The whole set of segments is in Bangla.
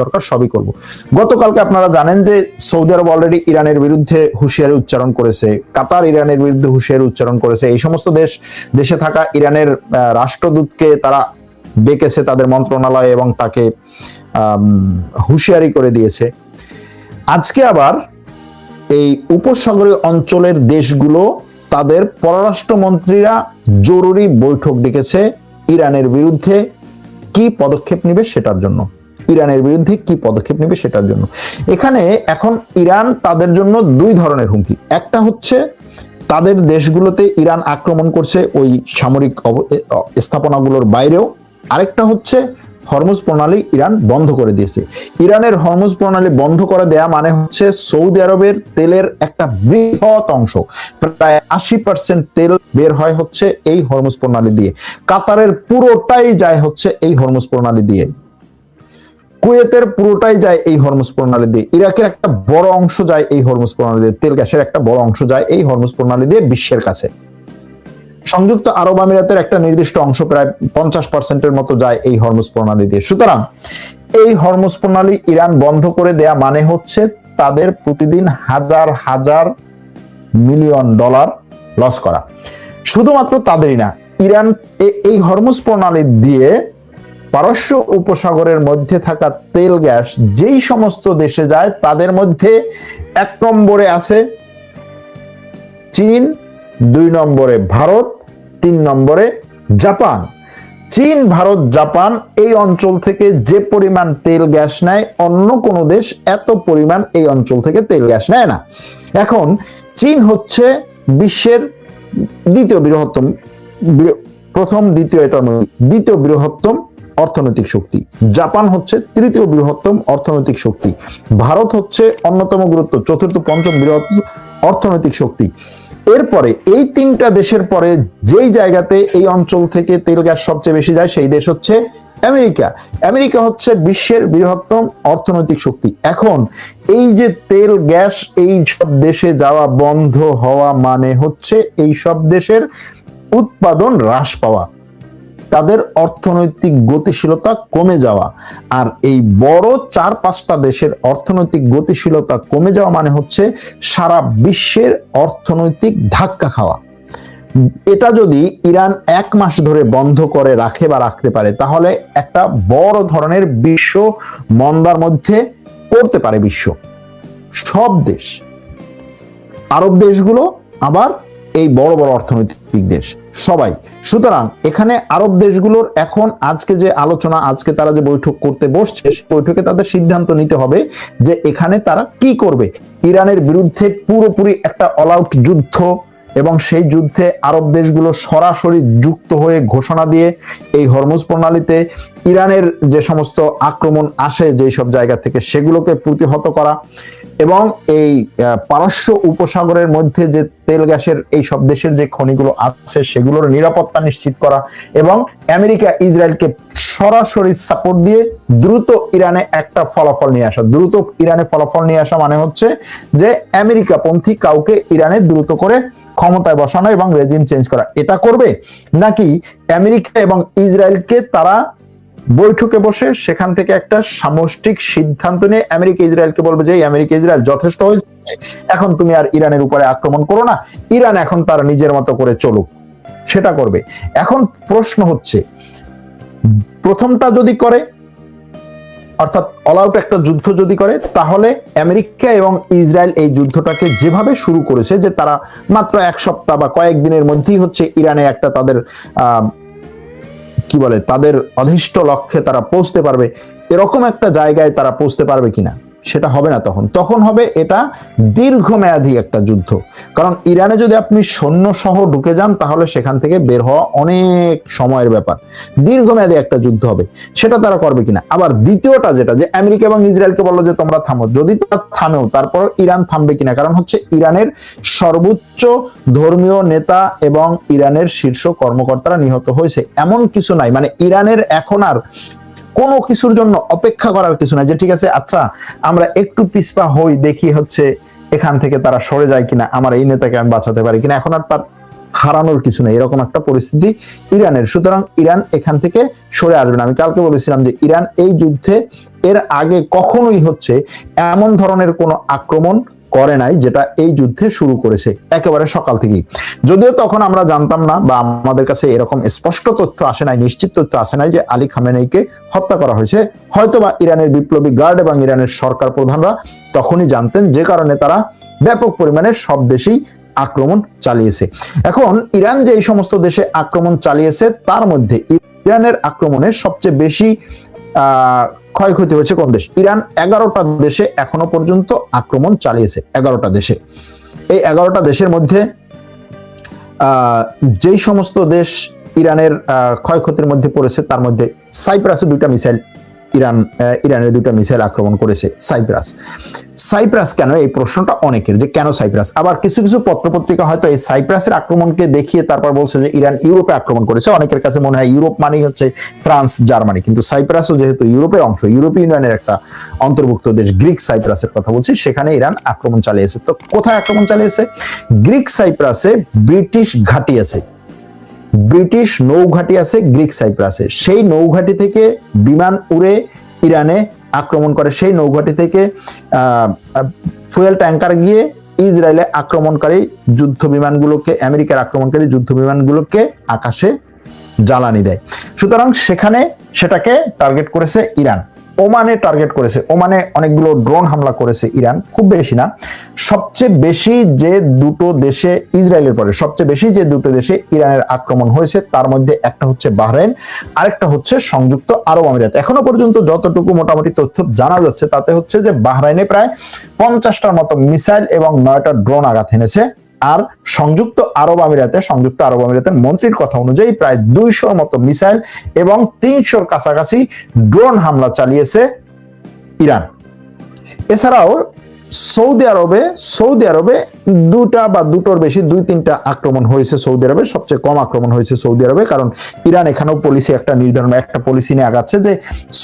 দরকার সবই করব। গতকালকে আপনারা জানেন যে সৌদি আরব অলরেডি ইরানের বিরুদ্ধে হুঁশিয়ারি উচ্চারণ করেছে, কাতার ইরানের বিরুদ্ধে হুঁশিয়ারি উচ্চারণ করেছে। এই সমস্ত দেশে থাকা ইরানের রাষ্ট্রদূতকে তারা ডেকেছে তাদের মন্ত্রণালয়ে এবং তাকে হুঁশিয়ারি করে দিয়েছে। আজকে আবার এই উপসাগরীয় অঞ্চলের দেশগুলো তাদের পররাষ্ট্রমন্ত্রীরা জরুরি বৈঠক ডেকেছে ইরানের বিরুদ্ধে কি পদক্ষেপ নেবে সেটার জন্য। এখানে এখন ইরান তাদের জন্য দুই ধরনের হুমকি। একটা হচ্ছে তাদের দেশগুলোতে ইরান আক্রমণ করছে ওই সামরিক স্থাপনাগুলোর বাইরেও, আরেকটা হচ্ছে হরমুজ প্রণালী ইরান বন্ধ করে দিয়েছে। ইরানের হরমুজ প্রণালী বন্ধ করে দেয়া মানে হচ্ছে সৌদি আরবের তেলের একটা বৃহৎ অংশ, প্রায় 80% তেল বের হয় হচ্ছে এই হরমুজ প্রণালী দিয়ে। কাতারের পুরোটাই যায় হচ্ছে এই হরমুজ প্রণালী দিয়ে, কুয়েতের পুরোটাই যায় এই হরমুজ প্রণালী দিয়ে, ইরাকের একটা বড় অংশ যায় এই হরমুজ প্রণালী দিয়ে, তেল গ্যাসের একটা বড় অংশ যায় এই হরমুজ প্রণালী দিয়ে বিশ্বের কাছে। সংযুক্ত আরব আমিরাতের একটা নির্দিষ্ট অংশ প্রায় 50%-এর মতো যায় এই হরমুজ প্রণালী দিয়ে। সুতরাং এই হরমুজ প্রণালী ইরান বন্ধ করে দেয়া মানে হচ্ছে তাদের প্রতিদিন হাজার হাজার মিলিয়ন ডলার লস করা। শুধুমাত্র তাদেরই না, ইরান এই হরমুজ প্রণালী দিয়ে পারস্য উপসাগরের মধ্যে থাকা তেল গ্যাস যেই সমস্ত দেশে যায় তাদের মধ্যে 1 নম্বরে আছে চীন, 2 নম্বরে ভারত, 3 নম্বরে জাপান। চীন, ভারত, জাপান এই অঞ্চল থেকে যে পরিমাণ তেল গ্যাস নেয় অন্য কোনো দেশ এত পরিমাণ এই অঞ্চল থেকে তেল গ্যাস নেয় না। এখন চীন হচ্ছে বিশ্বের দ্বিতীয় বৃহত্তম, প্রথম দ্বিতীয় এটার মধ্যে দ্বিতীয় বৃহত্তম অর্থনৈতিক শক্তি, জাপান হচ্ছে তৃতীয় বৃহত্তম অর্থনৈতিক শক্তি, ভারত হচ্ছে অন্যতম গুরুত্ব চতুর্থ পঞ্চম বৃহত্তম অর্থনৈতিক শক্তি। এরপরে এই 3টা দেশের পরে যেই জায়গাতে এই অঞ্চল থেকে তেল গ্যাস সবচেয়ে বেশি যায় সেই দেশ হচ্ছে আমেরিকা। আমেরিকা হচ্ছে বিশ্বের বৃহত্তম অর্থনৈতিক শক্তি। এখন এই যে তেল গ্যাস এই সব দেশে যাওয়া বন্ধ হওয়া মানে হচ্ছে এই সব দেশের উৎপাদন হ্রাস পাওয়া, তাদের অর্থনৈতিক গতিশীলতা কমে যাওয়া। আর এই বড় 4-5টা দেশের অর্থনৈতিক গতিশীলতা কমে যাওয়া মানে হচ্ছে সারা বিশ্বের অর্থনৈতিক ধাক্কা খাওয়া। এটা যদি ইরান 1 মাস ধরে বন্ধ করে রাখে বা রাখতে পারে তাহলে একটা বড় ধরনের বিশ্ব মন্দার মধ্যে পড়তে পারে বিশ্ব, সব দেশ, আরব দেশগুলো, আবার এই বড় বড় অর্থনৈতিক দেশ সবাই। সুতরাং এখানে আরব দেশগুলোর এখন আজকে যে আলোচনা, আজকে তারা যে বৈঠক করতে বসছে, বৈঠকে তাদের সিদ্ধান্ত নিতে হবে যে এখানে তারা কি করবে। ইরানের বিরুদ্ধে পুরোপুরি একটা অল আউট যুদ্ধ, এবং সেই যুদ্ধে আরব দেশগুলো সরাসরি যুক্ত হয়ে ঘোষণা দিয়ে এই হরমুজ প্রণালীতে ইরানের যে সমস্ত আক্রমণ আসে যেই সব জায়গা থেকে সেগুলোকে প্রতিহত করা, এবং এই পারস্য উপসাগরের মধ্যে যে তেল গ্যাসের এই সব দেশের যে খনিগুলো আছে সেগুলোর নিরাপত্তা নিশ্চিত করা, এবং আমেরিকা ইসরায়েলকে সরাসরি সাপোর্ট দিয়ে দ্রুত ইরানে একটা ফলাফল নিয়ে আসা। দ্রুত ইরানে ফলাফল নিয়ে আসা মানে হচ্ছে যে আমেরিকা পন্থী কাউকে ইরানে দ্রুত করে ক্ষমতায় বসানো এবং রেজিম চেঞ্জ করা। এটা করবে নাকি আমেরিকা এবং ইসরায়েলকে তারা বৈঠকে বসে সেখান থেকে একটা সামষ্টিক সিদ্ধান্ত নিয়ে আমেরিকা ইসরায়েলকে বলবে যে আমেরিকা ইসরায়েল যথেষ্ট হয়েছে, এখন তুমি আর ইরানের উপরে আক্রমণ করো না, ইরান এখন তার নিজের মতো করে চলুক, সেটা করবে। এখন প্রশ্ন হচ্ছে প্রথমটা যদি করে, অর্থাৎ অল আউট একটা যুদ্ধ যদি করে, তাহলে আমেরিকা এবং ইসরায়েল এই যুদ্ধটাকে যেভাবে শুরু করেছে যে তারা মাত্র 1 সপ্তাহ বা কয়েকদিনের মধ্যেই হচ্ছে ইরানে একটা তাদের কি বলে তাদের অধিষ্ঠ লক্ষ্যে তারা পৌঁছতে পারবে, এরকম একটা জায়গায় তারা পৌঁছতে পারবে কিনা সেটা হবে না। তখন হবে এটা দীর্ঘমেয়াদী একটা যুদ্ধ। কারণ ইরানে যদি আপনি সৈন্য সহ ঢুকে যান তাহলে সেখান থেকে বের হওয়া অনেক সময়ের ব্যাপার, দীর্ঘমেয়াদী একটা যুদ্ধ হবে। সেটা তারা করবে কিনা। আবার দ্বিতীয়টা যেটা, যে আমেরিকা এবং ইসরায়েলকে বললো যে তোমরা থামো, যদি তারা থামেও তারপর ইরান থামবে কিনা। কারণ হচ্ছে ইরানের সর্বোচ্চ ধর্মীয় নেতা এবং ইরানের শীর্ষ কর্মকর্তারা নিহত হয়েছে, এমন কিছু নাই। মানে ইরানের এখন আর কোনো কিছুর জন্য অপেক্ষা করার কিছু নাই যে ঠিক আছে আচ্ছা আমরা একটু পিছপা হই, দেখি হচ্ছে এখান থেকে তারা সরে যায় কিনা, আমার এই নেতাকে আমি বাঁচাতে পারি কিনা। এখন আর তার হারানোর কিছু নেই, এরকম একটা পরিস্থিতি ইরানের। সুতরাং ইরান এখান থেকে সরে আসবে না। আমি কালকে বলেছিলাম যে ইরান এই যুদ্ধে এর আগে কখনোই হচ্ছে এমন ধরনের কোনো আক্রমণ করে নাই যেটা এই যুদ্ধে শুরু করেছে একেবারে সকাল থেকেই। যদিও তখন আমরা জানতাম না বা আমাদের কাছে এরকম স্পষ্ট তথ্য আসে নাই, নিশ্চিত তথ্য আসে নাই যে আলী খামেনেইকে হত্যা করা হয়েছে। হয়তোবা ইরানের বিপ্লবী গার্ড এবং ইরানের সরকার প্রধানরা তখনই জানতেন, যে কারণে তারা ব্যাপক পরিমাণে সব দেশেই আক্রমণ চালিয়েছে। এখন ইরান যে এই সমস্ত দেশে আক্রমণ চালিয়েছে তার মধ্যে ইরানের আক্রমণে সবচেয়ে বেশি ক্ষয়ক্ষতি হয়েছে কোন দেশ? ইরান 11টা দেশে এখনো পর্যন্ত আক্রমণ চালিয়েছে। 11টা দেশে, এই 11টা দেশের মধ্যে যেই সমস্ত দেশ ইরানের ক্ষয়ক্ষতির মধ্যে পড়েছে তার মধ্যে সাইপ্রাসে 2টা মিসাইল ইরানের 2টা মিসাইল আক্রমণ করেছে। সাইপ্রাস কেন, এই প্রশ্নটা অনেকের, যে কেন সাইপ্রাস। আবার কিছু কিছু পত্রপত্রিকা হয়তো এই সাইপ্রাসের আক্রমণকে দেখিয়ে তারপর বলছে যে ইরান ইউরোপে আক্রমণ করেছে। অনেকের কাছে মনে হয় ইউরোপ মানেই হচ্ছে ফ্রান্স, জার্মানি, কিন্তু সাইপ্রাসও যেহেতু ইউরোপের অংশ, ইউরোপীয় ইউনিয়নের একটা অন্তর্ভুক্ত দেশ, গ্রিক সাইপ্রাসের কথা বলছি, সেখানে ইরান আক্রমণ চালিয়েছে। তো কোথায় আক্রমণ চালিয়েছে? গ্রিক সাইপ্রাসে ব্রিটিশ ঘাঁটি আছে, ব্রিটিশ নৌঘাঁটি আছে গ্রিক সাইপ্রাসে। সেই নৌঘাঁটি থেকে বিমান উড়ে ইরানে আক্রমণ করে। সেই নৌঘাঁটি থেকে ফুয়েল ট্যাঙ্কার গিয়ে ইসরায়েলে আক্রমণকারী যুদ্ধ বিমানগুলোকে, আমেরিকার আক্রমণকারী যুদ্ধ বিমানগুলোকে আকাশে জ্বালানি দেয়। সুতরাং সেটাকে টার্গেট করেছে ইরান। ওমানে টার্গেট করেছে, ওমানে অনেকগুলো ড্রোন হামলা করেছে ইরান, খুব বেশি না। সবচেয়ে বেশি যে দুটো দেশে, ইসরায়েলের পরে সবচেয়ে বেশি যে দুটো দেশে ইরানের আক্রমণ হয়েছে তার মধ্যে একটা হচ্ছে বাহরাইন, আরেকটা হচ্ছে সংযুক্ত আরব আমিরাত। এখনো পর্যন্ত যতটুকু মোটামুটি তথ্য জানা যাচ্ছে তাতে হচ্ছে যে বাহরাইনে প্রায় 50টার মতো মিসাইল এবং 9টা ড্রোন আঘাত এনেছে। আর সংযুক্ত আরব আমিরাতের মন্ত্রীর কথা অনুযায়ী প্রায় 200 মতো মিসাইল এবং 300-র কাছাকাছি ড্রোন হামলা চালিয়েছে ইরান। এছাড়াও সৌদি আরবে 2টা বা 2টোর বেশি, 2-3টা আক্রমণ হয়েছে সৌদি আরবে। সবচেয়ে কম আক্রমণ হয়েছে সৌদি আরবে, কারণ ইরান এখানেও একটা পলিসি নিয়ে আগাচ্ছে যে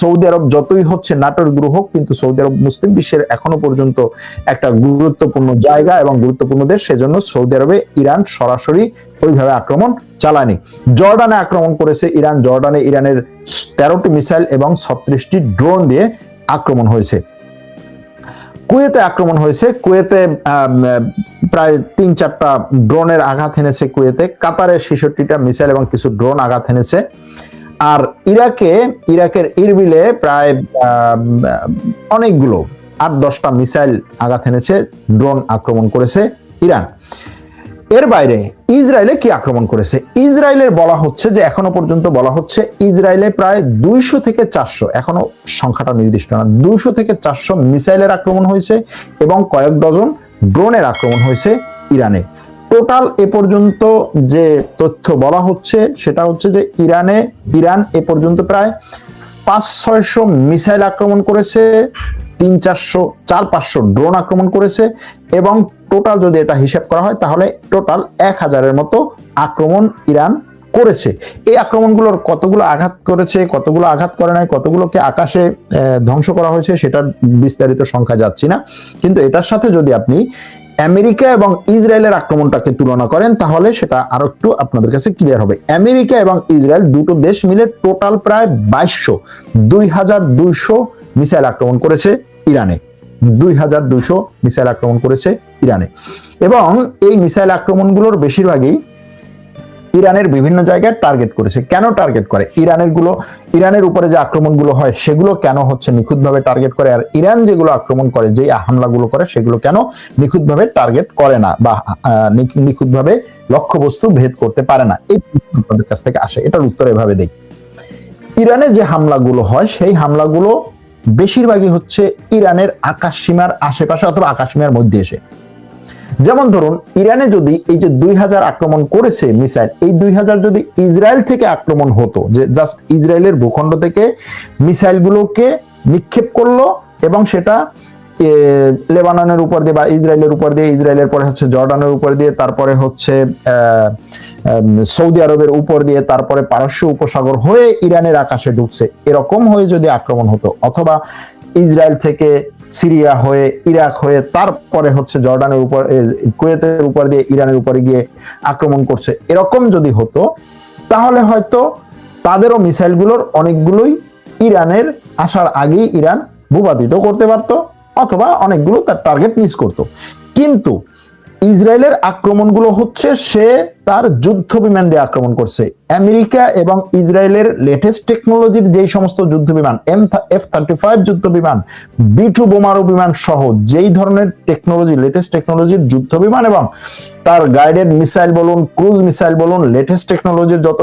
সৌদি আরব যতই হচ্ছে নাটোর গ্রহ, কিন্তু সৌদি আরব মুসলিম বিশ্বের এখনো পর্যন্ত একটা গুরুত্বপূর্ণ জায়গা এবং গুরুত্বপূর্ণ দেশ। সেজন্য সৌদি আরবে ইরান সরাসরি ওইভাবে আক্রমণ চালায়নি। জর্ডানে আক্রমণ করেছে ইরান। জর্ডানে ইরানের 13টি মিসাইল এবং 36টি ড্রোন দিয়ে আক্রমণ হয়েছে। কুয়েতে আক্রমণ হয়েছে, কুয়েতে প্রায় 3-4টা ড্রোনের আঘাত এনেছে কুয়েতে। কাতারে 66টা মিসাইল এবং কিছু ড্রোন আঘাত এনেছে। আর ইরাকের ইরবিলে প্রায় অনেকগুলো 8-10টা মিসাইল আঘাত এনেছে, ড্রোন আক্রমণ করেছে ইরান। এর বাইরে ইসরায়েলে কি আক্রমণ করেছে? ইসরায়েলের বলা হচ্ছে যে এখনো পর্যন্ত বলা হচ্ছে ইসরায়েলে প্রায় 200 থেকে 400, এখনো সংখ্যাটা নির্দিষ্ট না, 200 থেকে 400 মিসাইলের আক্রমণ হয়েছে এবং কয়েক ডজন ড্রোনের আক্রমণ হয়েছে ইরানে। টোটাল এ পর্যন্ত যে তথ্য বলা হচ্ছে সেটা হচ্ছে যে ইরান এ পর্যন্ত প্রায় 500-600 মিসাইল আক্রমণ করেছে, 300-400-500 ড্রোন আক্রমণ করেছে এবং টোটাল যদি এটা হিসাব করা হয় তাহলে টোটাল 1000-এর মতো আক্রমণ ইরান করেছে। এই আক্রমণগুলোর কতগুলো আঘাত করেছে, কতগুলো আঘাত করে নাই, কতগুলোকে আকাশে ধ্বংস করা হয়েছে সেটার বিস্তারিত সংখ্যা যাচ্ছি না, কিন্তু এটার সাথে যদি আপনি আমেরিকা এবং ইসরায়েলের আক্রমণটাকে তুলনা করেন তাহলে সেটা আরো একটু আপনাদের কাছে ক্লিয়ার হবে। আমেরিকা এবং ইসরায়েল দুটো দেশ মিলে টোটাল প্রায় 2200 মিসাইল আক্রমণ করেছে ইরানে। 2200 মিসাইল আক্রমণ করেছে ইরানে এবং এই মিসাইল আক্রমণগুলোর বেশিরভাগই ইরানের বিভিন্ন জায়গায় টার্গেট করেছে। কেন টার্গেট করে? ইরানের উপরে যে আক্রমণগুলো হয় সেগুলো কেন হচ্ছে নিখুঁতভাবে টার্গেট করে, আর ইরান যেগুলো আক্রমণ করে, যে হামলাগুলো করে সেগুলো কেন নিখুঁতভাবে টার্গেট করে না বা নিখুঁতভাবে লক্ষ্যবস্তু ভেদ করতে পারে না? এই প্রশ্ন আপনাদের কাছ থেকে আসে। এটার উত্তর এভাবে দেই। ইরানে যে হামলাগুলো হয় সেই হামলাগুলো বেশিরভাগই হচ্ছে ইরানের আকাশ সীমার আশেপাশে অথবা আকাশ সীমার মধ্যে এসে। যেমন ধরুন ইরানে যদি এই যে 2000 আক্রমণ করেছে মিসাইল, এই 2000 যদি ইসরায়েল থেকে আক্রমণ হতো, যে জাস্ট ইসরায়েলের ভূখণ্ড থেকে মিসাইলগুলোকে নিক্ষেপ করলো এবং সেটা লেবাননের উপর দিয়ে বা ইসরায়েলের উপর দিয়ে, ইসরায়েলের পরে হচ্ছে জর্ডানের উপর দিয়ে, তারপরে হচ্ছে সৌদি আরবের উপর দিয়ে, তারপরে পারস্য উপসাগর হয়ে ইরানের আকাশে ঢুকছে, এরকম হয়ে যদি আক্রমণ হতো, অথবা ইসরায়েল থেকে সিরিয়া হয়ে, ইরাক হয়ে, তারপরে হচ্ছে জর্ডানের উপর, কুয়েতের উপর দিয়ে ইরানের উপরে গিয়ে আক্রমণ করছে, এরকম যদি হতো তাহলে হয়তো তাদেরও মিসাইলগুলোর অনেকগুলোই ইরানের আসার আগেই ইরান ভূপাতিত করতে পারতো, অথবা অনেকগুলো তার টার্গেট মিস করতো। কিন্তু ইসরায়েলের আক্রমণগুলো হচ্ছে সে তার যুদ্ধ বিমান দিয়ে আক্রমণ করছে। আমেরিকা এবং ইসরায়েলের লেটেস্ট টেকনোলজির যেই সমস্ত যুদ্ধ বিমান, F-35 যুদ্ধ বিমান, B-2 বোমারু বিমান সহ যেই ধরনের টেকনোলজি, লেটেস্ট টেকনোলজির যুদ্ধ বিমান এবং তার গাইডেড মিসাইল বলুন, ক্রুজ মিসাইল বলুন, লেটেস্ট টেকনোলজির যত